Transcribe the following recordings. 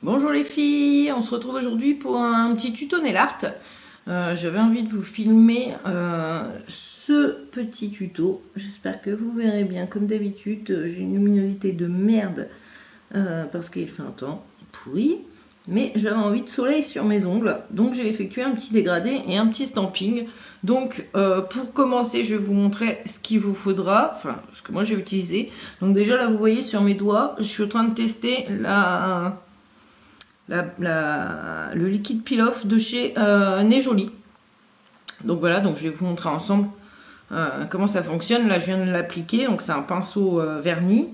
Bonjour les filles, on se retrouve aujourd'hui pour un petit tuto nail art. J'avais envie de vous filmer ce petit tuto. J'espère que vous verrez bien. Comme d'habitude, j'ai une luminosité de merde parce qu'il fait un temps pourri. Mais j'avais envie de soleil sur mes ongles. Donc j'ai effectué un petit dégradé et un petit stamping. Donc pour commencer, je vais vous montrer ce qu'il vous faudra. Enfin, ce que moi j'ai utilisé. Donc déjà là, vous voyez sur mes doigts, je suis en train de tester le liquide peel-off de chez Nez Jolie. Donc voilà, donc je vais vous montrer ensemble comment ça fonctionne. Là je viens de l'appliquer, donc c'est un pinceau vernis.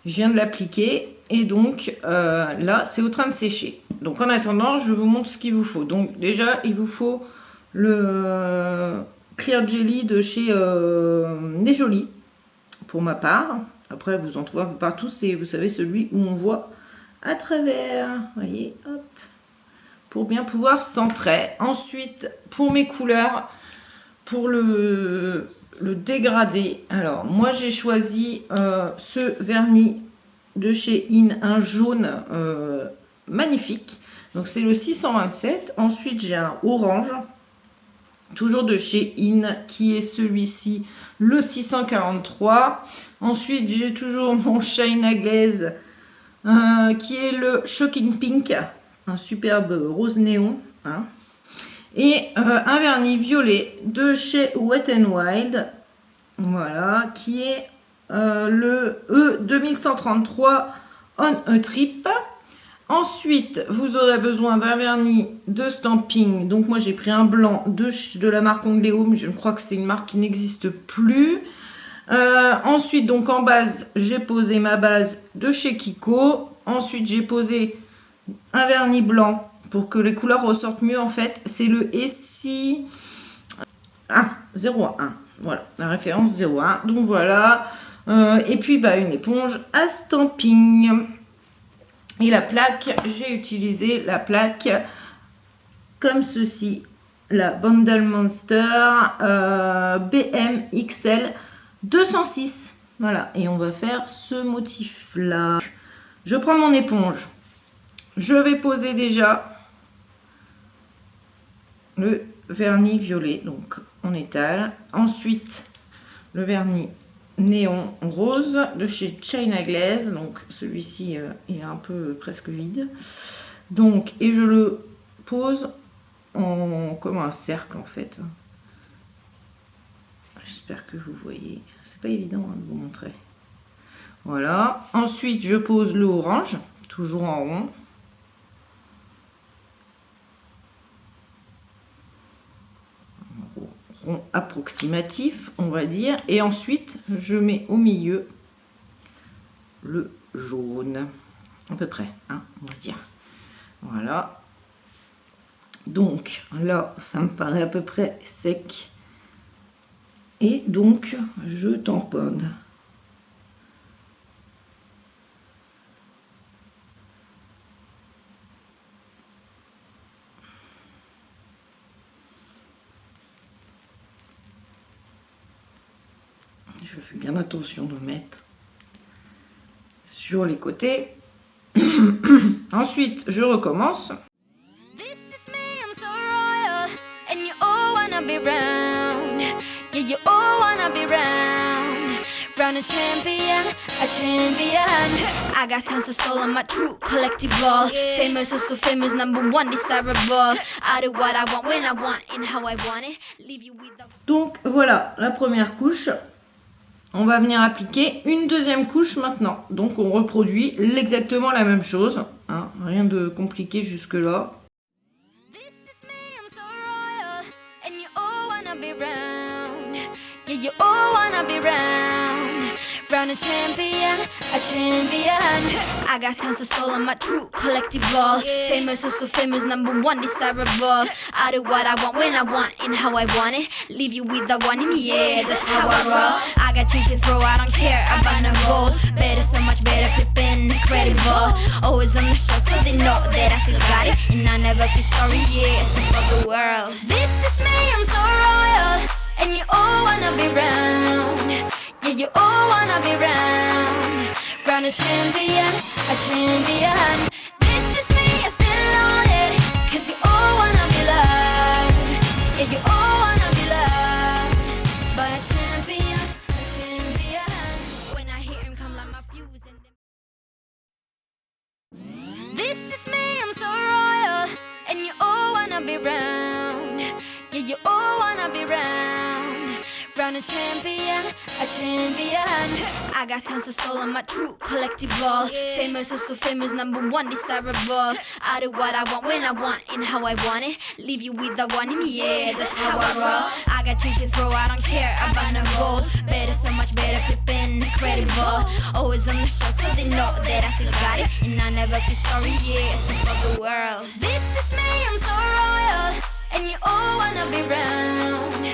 Je viens de l'appliquer et donc là c'est au train de sécher. Donc en attendant, je vous montre ce qu'il vous faut. Donc déjà il vous faut le Clear Jelly de chez Nez Jolie pour ma part. Après vous en trouvez partout, c'est, vous savez, celui où on voit à travers, voyez, hop, pour bien pouvoir centrer. Ensuite, pour mes couleurs, pour le dégradé, alors moi j'ai choisi ce vernis de chez In, un jaune magnifique, donc c'est le 627. Ensuite j'ai un orange, toujours de chez In, qui est celui-ci, le 643. Ensuite j'ai toujours mon China Glaze, qui est le Shocking Pink, un superbe rose néon, hein. Et un vernis violet de chez Wet n Wild, voilà, qui est le E2133 On a Trip. Ensuite, vous aurez besoin d'un vernis de stamping. Donc moi j'ai pris un blanc de la marque Ongléo, mais je crois que c'est une marque qui n'existe plus. Ensuite, donc en base, j'ai posé ma base de chez Kiko. Ensuite, j'ai posé un vernis blanc pour que les couleurs ressortent mieux. En fait, c'est le Essie 01. Voilà, la référence 01. Donc voilà. Et puis, une éponge à stamping. Et la plaque, j'ai utilisé la plaque comme ceci. La Bundle Monster BMXL 206, voilà, et on va faire ce motif là. Je prends mon éponge, je vais poser déjà le vernis violet, donc on étale. Ensuite le vernis néon rose de chez China Glaze, donc celui-ci il est un peu presque vide, donc, et je le pose comme un cercle en fait. J'espère que vous voyez. C'est pas évident de vous montrer. Voilà. Ensuite, je pose le orange, toujours en rond. Rond approximatif, on va dire. Et ensuite, je mets au milieu le jaune. À peu près, hein, on va dire. Voilà. Donc, là, ça me paraît à peu près sec. Et donc, je tamponne. Je fais bien attention de mettre sur les côtés. Ensuite, je recommence. Yeah, you all wanna be round a champion, a champion. I got tons of soul on my true collectible. Famous, also famous, #1 desirable. I do what I want, when I want, and how I want it. Leave you with the... Donc voilà la première couche. On va venir appliquer une deuxième couche maintenant. Donc on reproduit exactement la même chose, hein, rien de compliqué jusque là. Yeah, you all wanna be round a champion, a champion. I got tons of soul on my true collectible. Famous, also famous, #1 desirable. I do what I want, when I want, and how I want it. Leave you with the one in, yeah, that's how I roll. I got change to throw, I don't care about no gold. Better, so much better, flipping incredible. Always on the show, so they know that I still got it. And I never feel sorry, yeah, to the world. This is me, I'm so royal. And you all wanna be round. Yeah, you all wanna be round a champion, a champion. This is me. Crown a champion, a champion. I got tons of soul on my true collectible. Famous, also famous, number one, desirable. I do what I want when I want and how I want it. Leave you with the one in the air, that's how I roll. I got change to throw, I don't care about no gold. Better, so much better, flipping incredible. Always on the show, so they know that I still got it. And I never feel sorry, yeah, to fuck the world. This is me, I'm so royal. And you all wanna be round.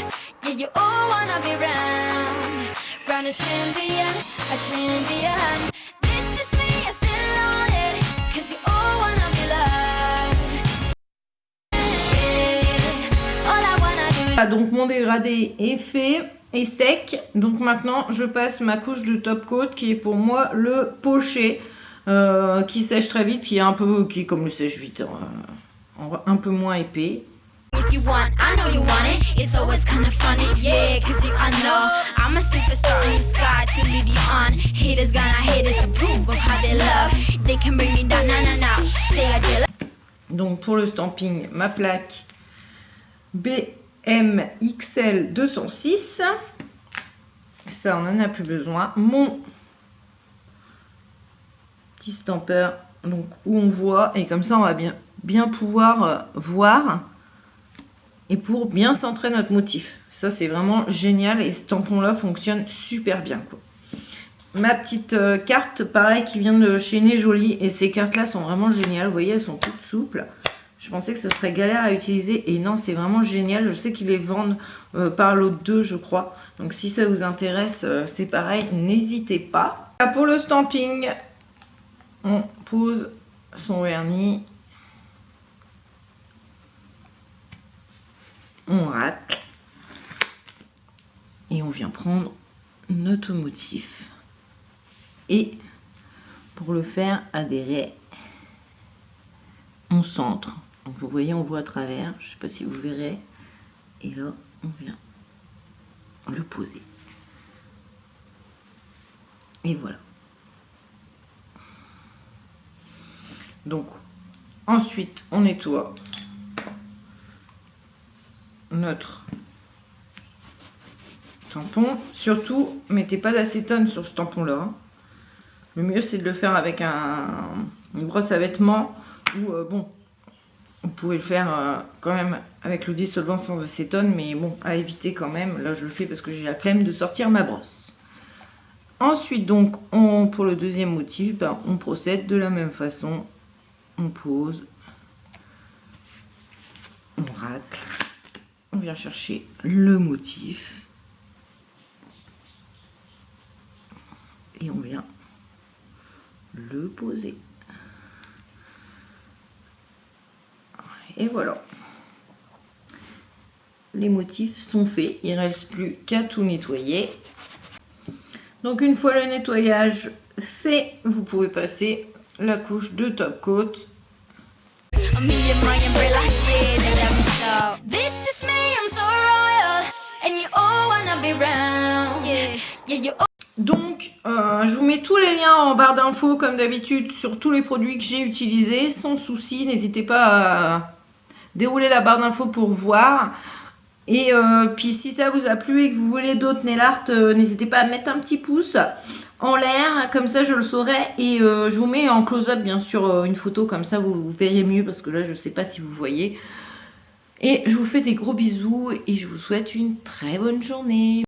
Yeah, you all wanna be round. Round a champion, a champion. This is me, I'm still on it. Cause you all wanna be loved. Yeah, all I wanna do. Ah, donc mon dégradé est fait et sec. Donc maintenant je passe ma couche de top coat qui est pour moi le poché qui sèche très vite, qui est comme le sèche-vite, un peu moins épais. If you want, I know you want it. It's always kind of funny, yeah, cause you I know I'm a superstar in the sky to lead you on. Haters gonna hate us, approve of how they love. They can bring me down, nah, nah, nah. They are jealous. Donc pour le stamping, ma plaque BMXL 206. Ça, on n'en a plus besoin. Mon petit stamper, donc où on voit, et comme ça on va bien pouvoir voir. Et pour bien centrer notre motif. Ça, c'est vraiment génial. Et ce tampon-là fonctionne super bien, quoi. Ma petite carte, pareil, qui vient de chez Ne Joli. Et ces cartes-là sont vraiment géniales. Vous voyez, elles sont toutes souples. Je pensais que ce serait galère à utiliser. Et non, c'est vraiment génial. Je sais qu'ils les vendent par lot 2, je crois. Donc, si ça vous intéresse, c'est pareil. N'hésitez pas. Là, pour le stamping, on pose son vernis. On racle et on vient prendre notre motif et pour le faire adhérer on centre. Donc vous voyez, on voit à travers, je ne sais pas si vous verrez, et là on vient le poser et voilà. Donc ensuite on nettoie notre tampon. Surtout, mettez pas d'acétone sur ce tampon-là. Le mieux, c'est de le faire avec une brosse à vêtements ou bon, vous pouvez le faire quand même avec le dissolvant sans acétone, mais bon, à éviter quand même. Là, je le fais parce que j'ai la flemme de sortir ma brosse. Ensuite, donc, pour le deuxième motif, ben, on procède de la même façon. On pose, on racle. On vient chercher le motif et on vient le poser. Et voilà. Les motifs sont faits. Il ne reste plus qu'à tout nettoyer. Donc une fois le nettoyage fait, vous pouvez passer la couche de top coat. Donc, je vous mets tous les liens en barre d'infos comme d'habitude sur tous les produits que j'ai utilisés, sans souci. N'hésitez pas à dérouler la barre d'infos pour voir. Et puis si ça vous a plu et que vous voulez d'autres nail art, n'hésitez pas à mettre un petit pouce en l'air, comme ça je le saurai. Et je vous mets en close-up bien sûr une photo, comme ça vous verrez mieux, parce que là je ne sais pas si vous voyez. Et je vous fais des gros bisous et je vous souhaite une très bonne journée.